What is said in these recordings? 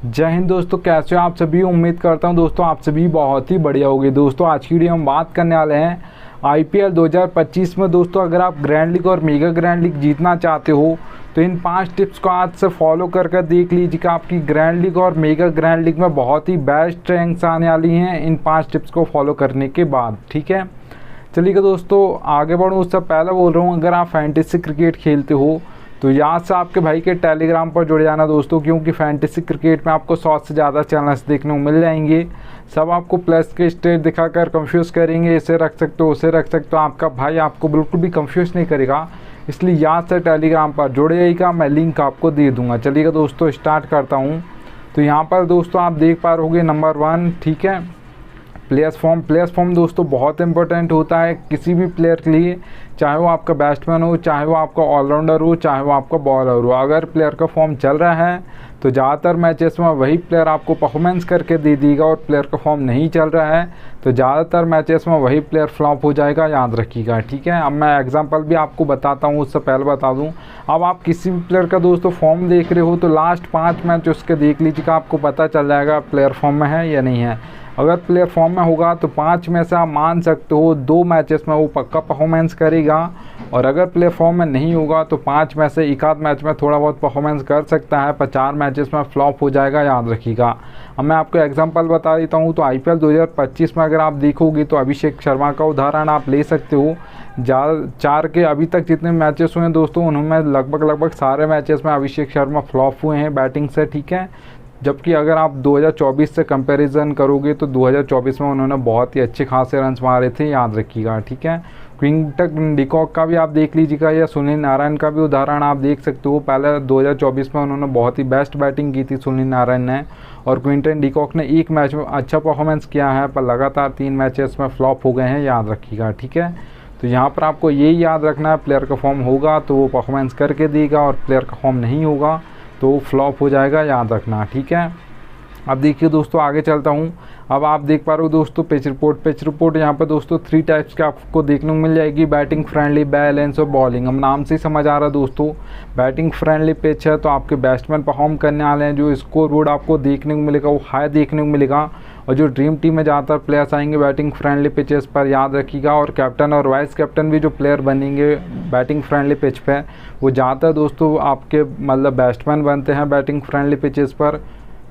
जय हिंद दोस्तों, कैसे हो आप सभी। उम्मीद करता हूं दोस्तों आप सभी बहुत ही बढ़िया होंगे। दोस्तों आज की वीडियो हम बात करने वाले हैं आईपीएल 2025 में। दोस्तों अगर आप ग्रैंड लीग और मेगा ग्रैंड लीग जीतना चाहते हो तो इन 5 टिप्स को आज से फॉलो कर देख लीजिए कि आपकी ग्रैंड लीग और मेगा ग्रैंड लीग में बहुत ही बेस्ट रैंक्स आने वाली हैं इन 5 टिप्स को फॉलो करने के बाद। ठीक है, चलिए दोस्तों आगे बढ़ूँ उससे पहले बोल रहा हूँ, अगर आप फैंटेसी क्रिकेट खेलते हो तो याद से आपके भाई के टेलीग्राम पर जुड़ जाना दोस्तों, क्योंकि फैंटेसी क्रिकेट में आपको 100 से ज़्यादा चैनल्स देखने को मिल जाएंगे। सब आपको प्लस के स्टेट दिखाकर कंफ्यूज करेंगे, इसे रख सकते हो उसे रख सकते हो। आपका भाई आपको बिल्कुल भी कंफ्यूज नहीं करेगा, इसलिए याद से टेलीग्राम पर जुड़ जाइएगा, मैं लिंक आपको दे दूँगा। चलिएगा दोस्तों स्टार्ट करता हूँ। तो यहाँ पर दोस्तों आप देख पा रहोगे नंबर 1, ठीक है, प्लेयर्स फॉर्म दोस्तों बहुत इंपॉर्टेंट होता है किसी भी प्लेयर के लिए, चाहे वो आपका बैट्समैन हो, चाहे वो आपका ऑलराउंडर हो, चाहे वो आपका बॉलर हो। अगर प्लेयर का फॉर्म चल रहा है तो ज़्यादातर मैचेस में वही प्लेयर आपको परफॉर्मेंस करके दे देगा, और प्लेयर का फॉर्म नहीं चल रहा है तो ज़्यादातर मैचेस में वही प्लेयर फ्लॉप हो जाएगा, याद रखिएगा। ठीक है, अब मैं एग्जांपल भी आपको बताता हूँ, उससे पहले बता दूँ, अब आप किसी भी प्लेयर का दोस्तों फॉर्म देख रहे हो तो लास्ट 5 मैच उसके देख लीजिएगा, आपको पता चल जाएगा प्लेयर फॉर्म में है या नहीं है। अगर प्लेयर फॉर्म में होगा तो 5 में से आप मान सकते हो 2 मैचेस में वो पक्का परफॉर्मेंस करेगा, और अगर प्लेयर फॉर्म में नहीं होगा तो 5 में से एक आध मैच में थोड़ा बहुत परफॉर्मेंस कर सकता है, पर 4 मैचेस में फ्लॉप हो जाएगा, याद रखिएगा। अब मैं आपको एग्जांपल बता देता हूँ। तो आईपीएल 2025 में अगर आप देखोगे तो अभिषेक शर्मा का उदाहरण आप ले सकते हो। 4 के अभी तक जितने मैचेस हुए हैं दोस्तों उनमें लगभग सारे मैचेस में अभिषेक शर्मा फ्लॉप हुए हैं बैटिंग से। ठीक है, जबकि अगर आप 2024 से कंपैरिजन करोगे तो 2024 में उन्होंने बहुत ही अच्छे खासे रन्स मारे थे, याद रखिएगा। ठीक है, क्विंटन डिकॉक का भी आप देख लीजिएगा, या सुनील नारायण का भी उदाहरण आप देख सकते हो। पहले 2024 में उन्होंने बहुत ही बेस्ट बैटिंग की थी सुनील नारायण ने, और क्विंटन डिकॉक ने एक मैच में अच्छा परफॉर्मेंस किया है, पर लगातार 3 मैचेस में फ्लॉप हो गए हैं, याद रखिएगा। ठीक है, तो यहाँ पर आपको यही याद रखना है, प्लेयर का फॉर्म होगा तो वो परफॉर्मेंस करके देगा, और प्लेयर का फॉर्म नहीं होगा तो फ्लॉप हो जाएगा, याद रखना। ठीक है, अब देखिए दोस्तों आगे चलता हूँ। अब आप देख पा रहे हो दोस्तों पिच रिपोर्ट यहाँ पर दोस्तों 3 टाइप्स के आपको देखने को मिल जाएगी, बैटिंग फ्रेंडली, बैलेंस और बॉलिंग। अब नाम से ही समझ आ रहा है दोस्तों, बैटिंग फ्रेंडली पिच है तो आपके बैट्समैन परफॉर्म करने वाले हैं, जो स्कोर बोर्ड आपको देखने को मिलेगा वो हाई देखने को मिलेगा, और जो ड्रीम टीम में ज़्यादातर प्लेयर्स आएंगे बैटिंग फ्रेंडली पिचेस पर, याद रखिएगा। और कैप्टन और वाइस कैप्टन भी जो प्लेयर बनेंगे बैटिंग फ्रेंडली पिच पे, वो ज़्यादातर दोस्तों आपके मतलब बैट्समैन बनते हैं बैटिंग फ्रेंडली पिचेस पर।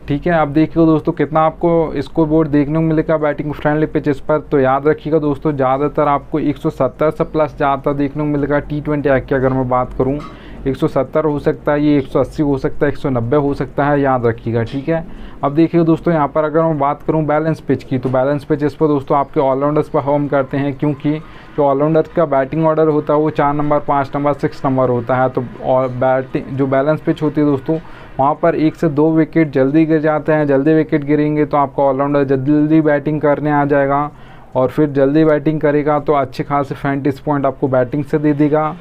ठीक है, अब देखिए दोस्तों कितना आपको स्कोर बोर्ड देखने को मिलेगा बैटिंग फ्रेंडली पिचेस पर। तो याद रखिएगा दोस्तों ज़्यादातर आपको 170 से प्लस ज़्यादातर देखने को मिलेगा। T20 आई की अगर मैं बात करूँ 170 हो सकता है, ये 180 हो सकता है, 190 हो सकता है, याद रखिएगा। ठीक है, अब देखिए दोस्तों यहाँ पर अगर मैं बात करूँ बैलेंस पिच की, तो बैलेंस पिच इस पर दोस्तों आपके ऑलराउंडर्स परफॉर्म करते हैं, क्योंकि जो ऑलराउंडर का बैटिंग ऑर्डर होता है वो 4 नंबर, 5 नंबर, 6 नंबर होता है। तो और बैटिंग जो बैलेंस पिच होती है दोस्तों वहाँ पर 1 से 2 विकेट जल्दी गिर जाते हैं। जल्दी विकेट गिरेंगे तो आपका ऑलराउंडर जल्दी बैटिंग करने आ जाएगा, और फिर जल्दी बैटिंग करेगा तो अच्छे खासे फैंटेसी पॉइंट आपको बैटिंग से दे देगा,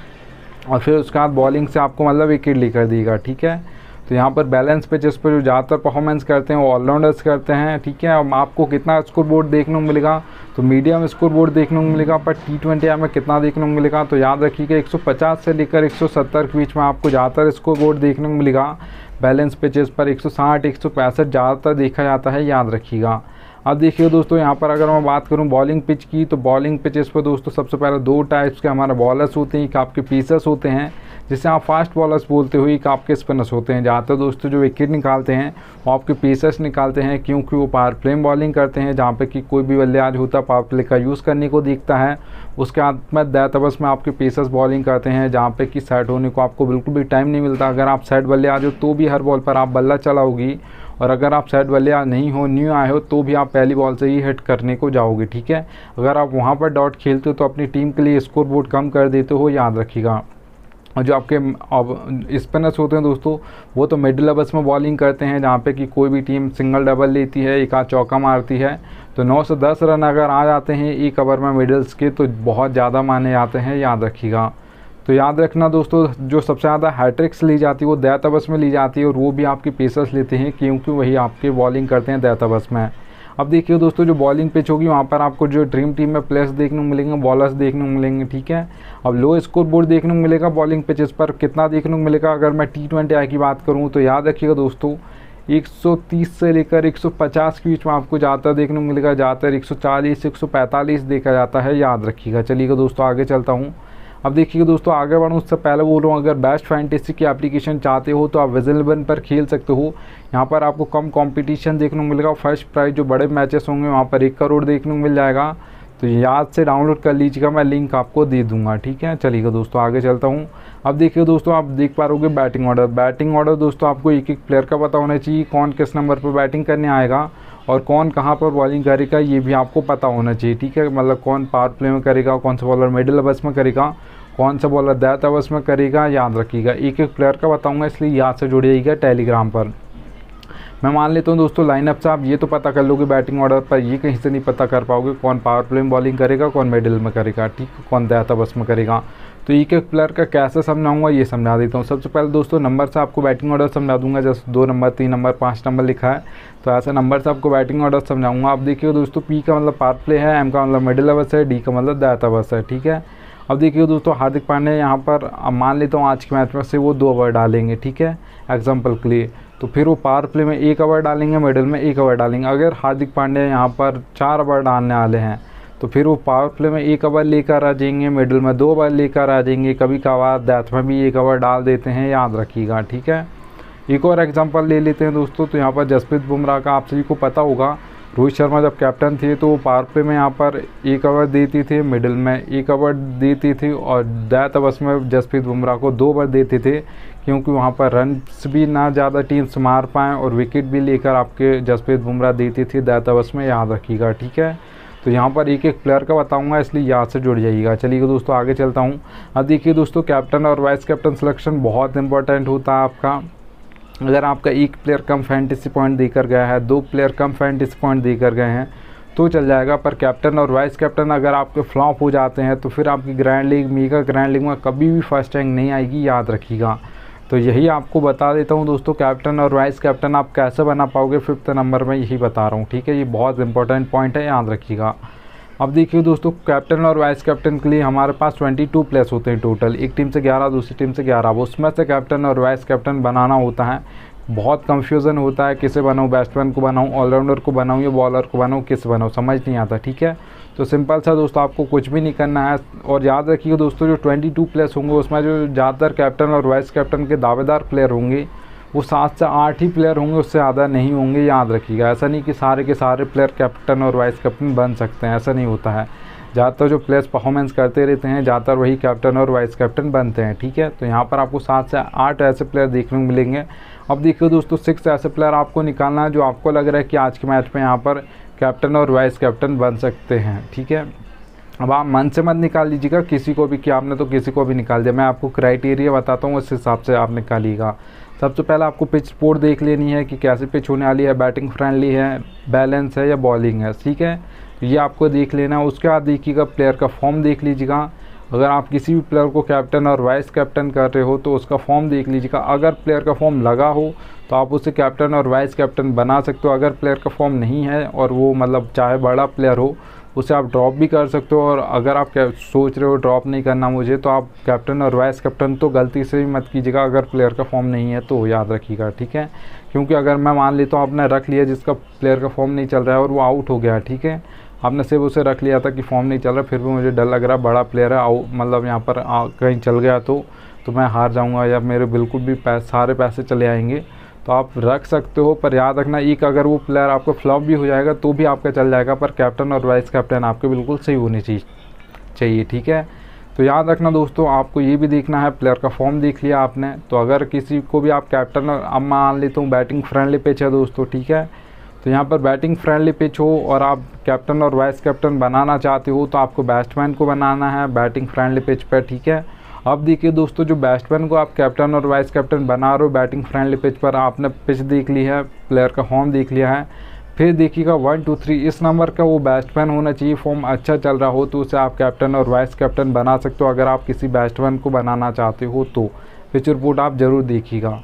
और फिर उसके बाद बॉलिंग से आपको मतलब विकेट लेकर देगा। ठीक है, तो यहाँ पर बैलेंस पिचेस पर जो ज़्यादातर परफॉर्मेंस करते हैं वो ऑलराउंडर्स करते हैं। ठीक है, अब आपको कितना स्कोर बोर्ड देखने को मिलेगा, तो मीडियम स्कोर बोर्ड देखने को मिलेगा, पर T20 में कितना देखने को मिलेगा, तो याद रखिएगा 150 से लेकर 170 के बीच में आपको ज़्यादातर स्कोर बोर्ड देखने को मिलेगा। बैलेंस पिचेस पर 160, 165 ज़्यादातर देखा जाता है, याद रखिएगा। अब देखिए दोस्तों यहाँ पर अगर मैं बात करूँ बॉलिंग पिच की, तो बॉलिंग पिचेस पर दोस्तों सबसे पहले 2 टाइप्स के हमारे बॉलर्स होते हैं, एक आपके पीसर्स होते हैं जिसे आप फास्ट बॉलर्स बोलते हो, एक आपके स्पिनर्स होते हैं। ज़्यादातर दोस्तों जो विकेट निकालते हैं वो आपके पीसर्स निकालते हैं, क्योंकि वो पावर प्ले बॉलिंग करते हैं, जहाँ पे कि कोई भी बल्लेबाज होता है पावर प्ले का यूज़ करने को दिखता है, उसके बाद में दैतबस में आपके पीसर्स बॉलिंग करते हैं, जहाँ पे कि सेट होने को आपको बिल्कुल भी टाइम नहीं मिलता। अगर आप सेट बल्लेबाज हो तो भी हर बॉल पर आप बल्ला चलाओगी, और अगर आप सेट बल्लेबाज नहीं हो, न्यू आए हो, तो भी आप पहली बॉल से ही हिट करने को जाओगे। ठीक है, अगर आप वहाँ पर डॉट खेलते हो तो अपनी टीम के लिए स्कोर बोर्ड कम कर देते हो, याद रखिएगा। और जो आपके स्पिनर्स होते हैं दोस्तों वो तो मिडिल ओवर्स में बॉलिंग करते हैं, जहाँ पे कि कोई भी टीम सिंगल डबल लेती है, एक आध चौका मारती है, तो 9 से 10 रन अगर आ जाते हैं 1 ओवर में मिडल्स के तो बहुत ज़्यादा माने जाते हैं, याद रखिएगा। तो याद रखना दोस्तों जो सबसे ज़्यादा हैट्रिक्स ली जाती है वो डेथ ओवर्स में ली जाती है, और वो भी आपके पेसर्स लेते हैं, क्योंकि वही आपके बॉलिंग करते हैं डेथ ओवर्स में। अब देखिए दोस्तों जो बॉलिंग पिच होगी वहाँ पर आपको जो ड्रीम टीम में प्लेयर्स देखने को मिलेंगे, बॉलर्स देखने को मिलेंगे। ठीक है, अब लो स्कोर बोर्ड देखने को मिलेगा बॉलिंग पिचेस पर, कितना देखने को मिलेगा अगर मैं T20 आई की बात करूँ तो याद रखिएगा दोस्तों 130 से लेकर 150 के बीच में आपको ज़्यादातर देखने को मिलेगा, ज़्यादातर 140 145 देखा जाता है, याद रखिएगा। चलिएगा दोस्तों आगे चलता हूँ। अब देखिएगा दोस्तों आगे बढ़ूँ उससे पहले बोल रहा हूँ, अगर बेस्ट फैंटेसी की एप्लीकेशन चाहते हो तो आप विजन 11 पर खेल सकते हो। यहाँ पर आपको कम कंपटीशन देखने को मिलेगा, फर्स्ट प्राइज जो बड़े मैचेस होंगे वहाँ पर 1 करोड़ देखने को मिल जाएगा। तो याद से डाउनलोड कर लीजिएगा, मैं लिंक आपको दे दूंगा, ठीक है। चलिएगा दोस्तों आगे चलता हूँ। अब देखिए दोस्तों आप देख पा रहोगे बैटिंग ऑर्डर। बैटिंग ऑर्डर दोस्तों आपको एक एक प्लेयर का पता होना चाहिए, कौन किस नंबर पर बैटिंग करने आएगा और कौन कहाँ पर बॉलिंग करेगा ये भी आपको पता होना चाहिए, ठीक है। मतलब कौन पावर प्ले में करेगा, कौन सा बॉलर मिडिल ओवर्स में करेगा, कौन सा बॉलर डेथ ओवर्स में करेगा, याद रखिएगा। एक एक प्लेयर का बताऊँगा, इसलिए याद से जुड़िएगा टेलीग्राम पर। मैं मान लेता हूँ दोस्तों लाइनअप से आप ये तो पता कर लोगे बैटिंग ऑर्डर पर, ये कहीं से नहीं पता कर पाओगे कौन पावर प्ले में बॉलिंग करेगा, कौन मिडिल में करेगा, ठीक है, कौन डेथ ओवर्स में करेगा। तो एक एक प्लेयर का कैसे समझाऊंगा ये समझा देता हूँ। सबसे पहले दोस्तों नंबर से आपको बैटिंग ऑर्डर समझा दूंगा, जैसे 2 नंबर 3 नंबर 5 नंबर लिखा है, तो ऐसे नंबर से आपको बैटिंग ऑर्डर समझाऊंगा। अब देखिए दोस्तों पी का मतलब पावर प्ले है, एम का मतलब मिडिल ओवर्स है, डी का मतलब डेथ ओवर्स है, ठीक है। अब देखिए दोस्तों हार्दिक पांड्या यहाँ पर मान लेता हूँ आज के मैच में से वो 2 ओवर डालेंगे, ठीक है, एग्जाम्पल के लिए। तो फिर वो पावर प्ले में 1 ओवर डालेंगे, मिडिल में 1 ओवर डालेंगे। अगर हार्दिक पांड्या यहाँ पर 4 ओवर डालने वाले हैं तो फिर वो पावर प्ले में 1 ओवर लेकर आ जाएंगे, मिडिल में 2 ओवर लेकर आ जाएंगे, कभी कभार डेथ में भी 1 ओवर डाल देते हैं, याद रखिएगा, ठीक है। एक और एग्जांपल ले लेते हैं दोस्तों, तो यहाँ पर जसप्रीत बुमराह का आप सभी को पता होगा, रोहित शर्मा जब कैप्टन थे तो वो पावर प्ले में यहाँ पर 1 ओवर देती थे, मिडिल में 1 ओवर देती थी और डेथ ओवर्स में जसप्रीत बुमराह को 2 ओवर देते थे, क्योंकि वहाँ पर रन्स भी ना ज़्यादा टीम्स मार पाएँ और विकेट भी लेकर आपके जसप्रीत बुमराह देती थी डेथ ओवर्स में, याद रखिएगा, ठीक है। तो यहाँ पर एक एक प्लेयर का बताऊंगा, इसलिए याद से जुड़ जाइएगा। चलिए दोस्तों आगे चलता हूँ। अब देखिए दोस्तों कैप्टन और वाइस कैप्टन सिलेक्शन बहुत इंपॉर्टेंट होता है आपका। अगर आपका 1 प्लेयर कम फैंटेसी पॉइंट देकर गया है, 2 प्लेयर कम फैंटेसी पॉइंट देकर गए हैं तो चल जाएगा, पर कैप्टन और वाइस कैप्टन अगर आपके फ्लॉप हो जाते हैं तो फिर आपकी grand league mega grand league में कभी भी फर्स्ट रैंक नहीं आएगी, याद रखिएगा। तो यही आपको बता देता हूँ दोस्तों, कैप्टन और वाइस कैप्टन आप कैसे बना पाओगे 5th नंबर में, यही बता रहा हूँ, ठीक है। ये बहुत इंपॉर्टेंट पॉइंट है, याद रखिएगा। अब देखिए दोस्तों कैप्टन और वाइस कैप्टन के लिए हमारे पास 22 प्लेयर्स होते हैं टोटल, एक टीम से 11 दूसरी टीम से 11, उसमें से कैप्टन और वाइस कैप्टन बनाना होता है। बहुत कंफ्यूजन होता है, किसे बनाऊँ, बैट्समैन को बनाऊँ, ऑलराउंडर को बनाऊँ या बॉलर को बनाऊँ, किस बनाऊँ, समझ नहीं आता, ठीक है। तो सिंपल सा दोस्तों आपको कुछ भी नहीं करना है। और याद रखिए दोस्तों जो 22 प्लेयर्स होंगे उसमें जो ज़्यादातर कैप्टन और वाइस कैप्टन के दावेदार प्लेयर होंगे वो 7 से 8 ही प्लेयर होंगे, उससे ज़्यादा नहीं होंगे, याद रखिएगा। ऐसा नहीं कि सारे के सारे प्लेयर कैप्टन और वाइस कैप्टन बन सकते हैं, ऐसा नहीं होता है। ज़्यादातर जो प्लेयर्स परफॉर्मेंस करते रहते हैं ज़्यादातर वही कैप्टन और वाइस कैप्टन बनते हैं, ठीक है। तो यहाँ पर आपको 7 से 8 ऐसे प्लेयर देखने को मिलेंगे। अब देखिए दोस्तों 6 ऐसे प्लेयर आपको निकालना है जो आपको लग रहा है कि आज के मैच में यहाँ पर कैप्टन और वाइस कैप्टन बन सकते हैं, ठीक है। अब आप मन से मत निकाल लीजिएगा किसी को भी कि आपने तो किसी को भी निकाल दिया, मैं आपको क्राइटेरिया बताता हूँ, उस हिसाब से आप निकालिएगा। सबसे पहले आपको पिच रिपोर्ट देख लेनी है कि कैसे पिच होने वाली है, बैटिंग फ्रेंडली है, बैलेंस है या बॉलिंग है, ठीक है। ये आपको देख लेना है। उसके बाद देखिएगा प्लेयर का फॉर्म देख लीजिएगा। अगर आप किसी भी प्लेयर को कैप्टन और वाइस कैप्टन कर रहे हो तो उसका फॉर्म देख लीजिएगा। अगर प्लेयर का फॉर्म लगा हो तो आप उसे कैप्टन और वाइस कैप्टन बना सकते हो। अगर प्लेयर का फॉर्म नहीं है और वो मतलब चाहे बड़ा प्लेयर हो उसे आप ड्रॉप भी कर सकते हो। और अगर आप सोच रहे हो ड्रॉप नहीं करना मुझे, तो आप कैप्टन और वाइस कैप्टन तो गलती से भी मत कीजिएगा अगर प्लेयर का फॉर्म नहीं है तो, याद रखिएगा, ठीक है। क्योंकि अगर मैं मान लेता हूँ आपने रख लिया जिसका प्लेयर का फॉर्म नहीं चल रहा है और वो आउट हो गया, ठीक है, आपने सिर्फ उसे रख लिया था कि फॉर्म नहीं चल रहा, फिर भी मुझे डर लग रहा बड़ा प्लेयर है मतलब यहाँ पर कहीं चल गया तो मैं हार जाऊँगा या मेरे बिल्कुल भी सारे पैसे चले आएंगे, तो आप रख सकते हो। पर याद रखना एक अगर वो प्लेयर आपको फ्लॉप भी हो जाएगा तो भी आपका चल जाएगा, पर कैप्टन और वाइस कैप्टन आपके बिल्कुल सही होने चाहिए, ठीक है। तो याद रखना दोस्तों आपको ये भी देखना है, प्लेयर का फॉर्म देख लिया आपने, तो अगर किसी को भी आप कैप्टन और अब मान लेता हूँ बैटिंग फ्रेंडली पिच है दोस्तों, ठीक है। तो यहाँ पर बैटिंग फ्रेंडली पिच हो और आप कैप्टन और वाइस कैप्टन बनाना चाहते हो तो आपको बैट्समैन को बनाना है बैटिंग फ्रेंडली पिच पर, ठीक है। अब देखिए दोस्तों जो बैट्समैन को आप कैप्टन और वाइस कैप्टन बना रहे हो बैटिंग फ्रेंडली पिच पर, आपने पिच देख ली है, प्लेयर का फॉर्म देख लिया है, फिर देखिएगा 1 2 3 इस नंबर का वो बैट्समैन होना चाहिए, फॉर्म अच्छा चल रहा हो तो उसे आप कैप्टन और वाइस कैप्टन बना सकते हो। अगर आप किसी बैट्समैन को बनाना चाहते हो तो पिच रिपोर्ट आप ज़रूर देखिएगा।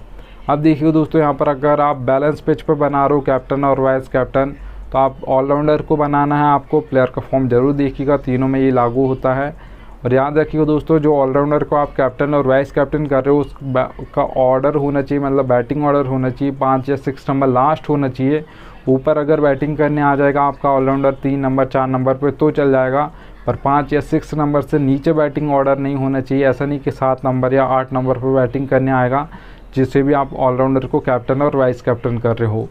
अब देखिए दोस्तों यहाँ पर अगर आप बैलेंस पिच पर बना रहे हो कैप्टन और वाइस कैप्टन तो आप ऑलराउंडर को बनाना है आपको, प्लेयर का फॉर्म ज़रूर देखिएगा, तीनों में ये लागू होता है। और याद रखिएगा दोस्तों, जो ऑलराउंडर को आप कैप्टन और वाइस कैप्टन कर रहे हो उसका ऑर्डर होना चाहिए, मतलब बैटिंग ऑर्डर होना चाहिए 5 या 6 नंबर लास्ट होना चाहिए। ऊपर अगर बैटिंग करने आ जाएगा आपका ऑलराउंडर 3 नंबर 4 नंबर पे तो चल जाएगा, पर 5 या 6 नंबर से नीचे बैटिंग ऑर्डर नहीं होना चाहिए। ऐसा नहीं कि 7 नंबर या 8 नंबर पर बैटिंग करने आएगा जिससे भी आप ऑलराउंडर को कैप्टन और वाइस कैप्टन कर रहे हो।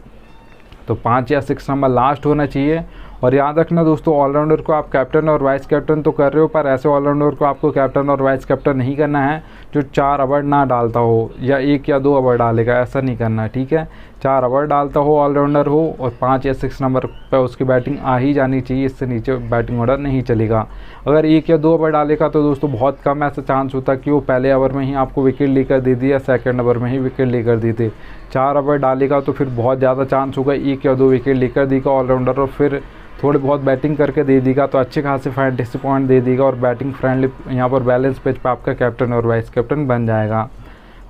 तो 5 या 6 नंबर लास्ट होना चाहिए। और याद रखना दोस्तों, ऑलराउंडर को आप कैप्टन और वाइस कैप्टन तो कर रहे हो, पर ऐसे ऑलराउंडर को आपको कैप्टन और वाइस कैप्टन नहीं करना है जो 4 ओवर ना डालता हो या 1 या 2 ओवर डालेगा, ऐसा नहीं करना है, ठीक है। 4 ओवर डालता हो ऑलराउंडर हो और 5 या 6 नंबर पर उसकी बैटिंग आ ही जानी चाहिए, इससे नीचे बैटिंग ऑर्डर नहीं चलेगा। अगर 1 या 2 ओवर डालेगा तो दोस्तों बहुत कम ऐसा चांस होता है कि वो पहले ओवर में ही आपको विकेट लेकर दे दिया, सेकंड ओवर में ही विकेट लेकर देते। 4 ओवर डालेगा तो फिर बहुत ज़्यादा चांस होगा 1 या 2 विकेट लेकर देगा ऑलराउंडर, और फिर थोड़ी बहुत बैटिंग करके दे देगा तो अच्छे खासे फैंटेसी पॉइंट दे देगा और बैटिंग फ्रेंडली यहाँ पर बैलेंस पिच पे आपका कैप्टन और वाइस कैप्टन बन जाएगा।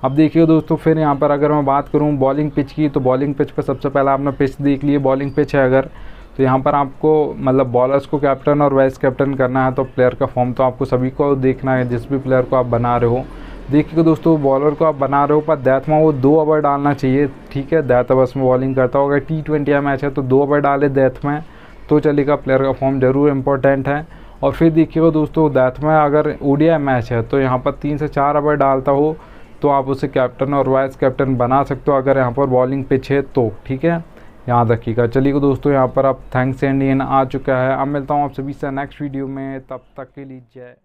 अब देखिए दोस्तों, फिर यहाँ पर अगर मैं बात करूँ बॉलिंग पिच की, तो बॉलिंग पिच पे सबसे पहले आपने पिच देख लिए, बॉलिंग पिच है अगर, तो यहाँ पर आपको मतलब बॉलर्स को कैप्टन और वाइस कैप्टन करना है तो प्लेयर का फॉर्म तो आपको सभी को देखना है, जिस भी प्लेयर को आप बना रहे हो। देखिए दोस्तों, बॉलर को आप बना रहे हो पर डेथ में वो 2 ओवर डालना चाहिए, ठीक है। डेथ ओवर्स में बॉलिंग करता हो, अगर T20 या मैच है तो 2 ओवर डाले डेथ में तो चलेगा, प्लेयर का फॉर्म ज़रूर इंपॉर्टेंट है। और फिर देखिएगा दोस्तों, डेथ में अगर ODI मैच है तो यहाँ पर 3 से 4 ओवर डालता हो तो आप उसे कैप्टन और वाइस कैप्टन बना सकते हो, अगर यहाँ पर बॉलिंग पिच है तो, ठीक है, याद रखिएगा। चलिए दोस्तों, यहाँ पर अब थैंक्स इंडियन आ चुका है। अब मिलता हूँ आप सभी से नेक्स्ट वीडियो में, तब तक के लिए जय।